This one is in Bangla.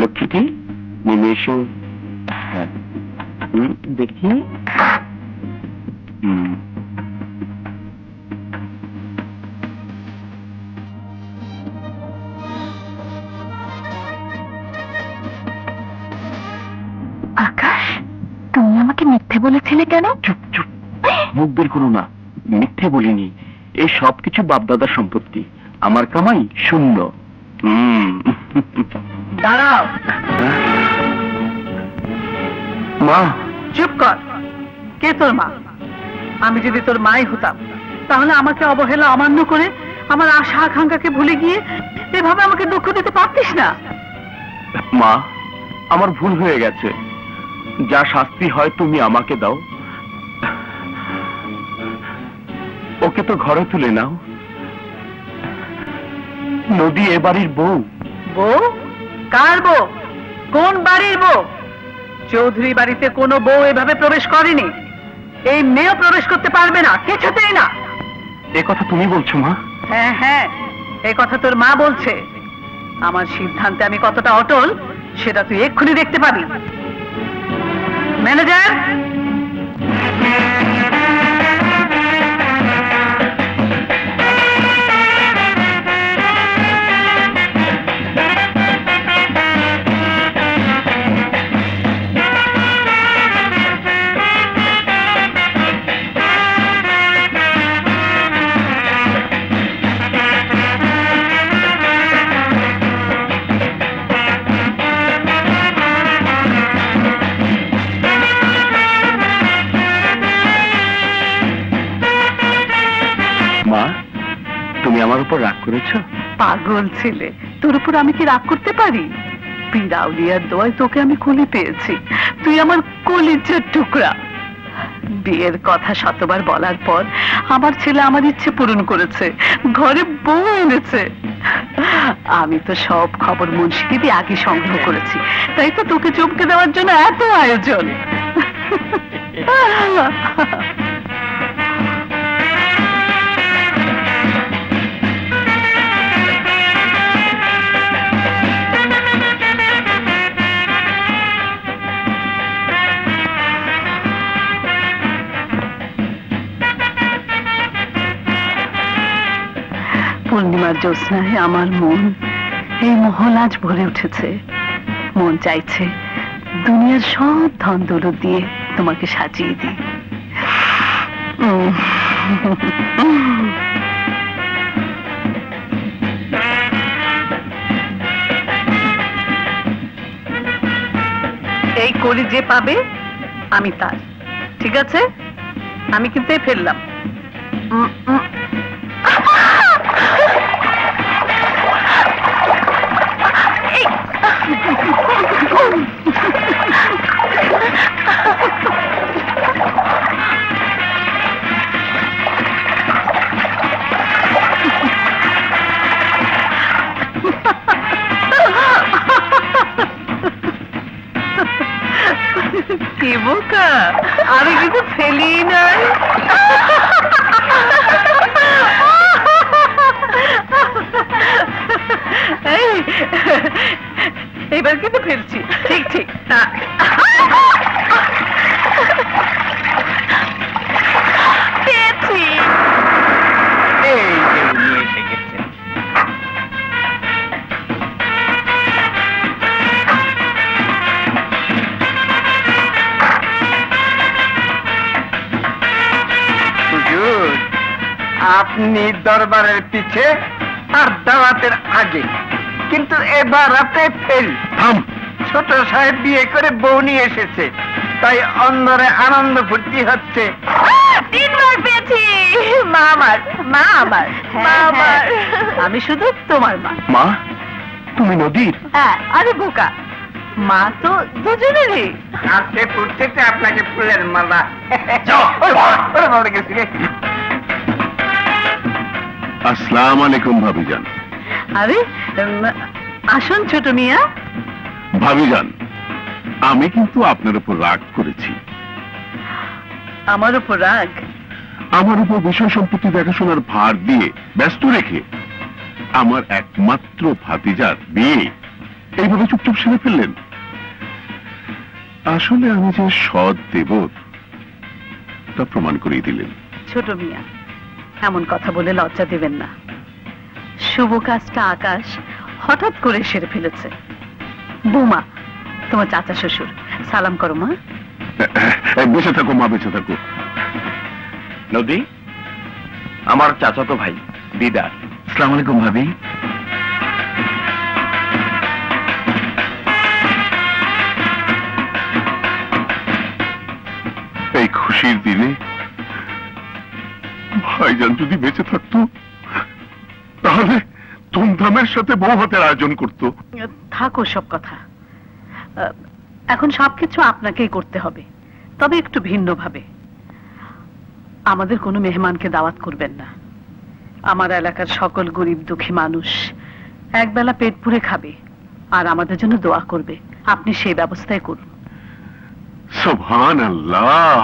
লক্ষ্মীটি নেমে এসো। দেখি। আকাশ, তুমি আমাকে মিথ্যে বলেছিলে কেন? চুপ চুপ, মুখ বের করো না। মিথ্যে বলিনি, এই সবকিছু বাপদাদার সম্পত্তি, আমার কামাই শূন্য। দাঁড়াও। মা। চুপ কর। কে তোর মা? আমি যদি তোর মাই হতাম তাহলে আমাকে অবহেলা অমান্য করে আমার আশা আকাঙ্ক্ষাকে ভুলে গিয়ে এভাবে আমাকে দুঃখ দিতে পারতিস না। মা, আমার ভুল হয়ে গেছে, যা শাস্তি হয় তুমি আমাকে দাও। ওকে তো ঘরে তুলে নাও। নদী এ বাড়ির বউ। বউ? কার বউ? কোন বাড়ির বউ? চৌধুরী বাড়িতে কোনো বউ এভাবে প্রবেশ করেনি, এই মেয়েও প্রবেশ করতে পারবে না, কিছুতেই না। এ কথা তুমি বলছো মা? হ্যাঁ হ্যাঁ, এই কথা তোর মা বলছে। আমার সিদ্ধান্তে আমি কতটা অটল সেটা তুই এক্ষুনি দেখতে পাবি। ম্যানেজার, মা, তুমি আমার উপর রাগ করেছো? পাগল ছেলে, তোর উপর আমি কি রাগ করতে পারি? পিরাউলিয়ার দোয়ায় তোকে আমি কোলে পেয়েছি, তুই আমার কলিজার টুকরা। বিয়ের কথা শতবার বলার পর আমার ছেলে আমার ইচ্ছে পূরণ করেছে, ঘরে বউ এনেছে। আমি তো সব খবর মুন্সিকে দিয়ে আগে সংগ্রহ করেছি, তাই তো তোকে চমকে দেওয়ার জন্য এত আয়োজন। পূর্ণিমার জ্যোৎস্নায় আমার মন, এই মহল আজ ভরে উঠেছে। মন চাইছে দুনিয়ার সব ধন দৌলত দিয়ে তোমাকে সাজিয়ে দিই। এই কলি যে পাবে আমি তার, ঠিক আছে? আমি কিন্তু ফেললাম। কি বোকা, আমি কিন্তু ফেলি নাই। এবার কিন্তু ফেলছি, ঠিক ঠিক। পেয়েছি। এই যে উনি এসে গেছেন। হুজুর, আপনি দরবারের পিছে আর দাওয়াতের আগে, কিন্তু এবার আপনি ফেল। ছোট সাহেব বিয়ে করে বউ নিয়ে এসেছে, তাই অন্দরে আনন্দ ফুর্তি হচ্ছে। 3 বার পেয়েছি। মা আমার, মা আমার, মা আমার। আমি শুধু তোমার মা। মা, তুমি নদীর? হ্যাঁ, আরে বোকা, মা তো দুজনেরই। আজকে ফুটছে আপনাকে ফুলের মালা। আসসালামু আলাইকুম ভাবিজান। আরে আসুন ছোট মিয়া। ভাবিজান, আমি কিন্তু আপনার উপর রাগ করেছি। আমার উপর রাগ? আমার উপর বিষয় সম্পত্তি দেখাশোনার ভার দিয়ে ব্যস্ত রেখে আমার একমাত্র ভাতিজার বিয়ে এইভাবে চুপচাপ সেরে ফেললেন? আসলে আমি যে সৎ দেবত তা প্রমাণ করিয়ে দিলেন। ছোট মিয়া, এমন কথা বলে লজ্জা দেবেন না। শুভ কাজটা আকাশ হঠাৎ করে সেরে ফেলেছে। বৌমা, তোমার চাচা শ্বশুর, সালাম করো মা। বেঁচে থাকো মা, বেঁচে থাকো। নদী, আমার চাচাতো ভাই দিদার। আসসালামু আলাইকুম ভাবি। এই খুশির দিনে ভাইজান যদি বেঁচে থাকতো তাহলে ধুমধামের সাথে বউ হাতের আয়োজন করতো। থাকো সব কথা। এখন সবকিছু আপনাকেই করতে হবে, তবে একটু ভিন্নভাবে। আমাদের কোনো মেহমানকে দাওয়াত করবেন না। আমার এলাকার সকল গরিব দুঃখী মানুষ একবেলা পেট পুরে খাবে আর আমাদের জন্য দোয়া করবে। আপনি সেই ব্যবস্থাই করুন। সুবহানাল্লাহ।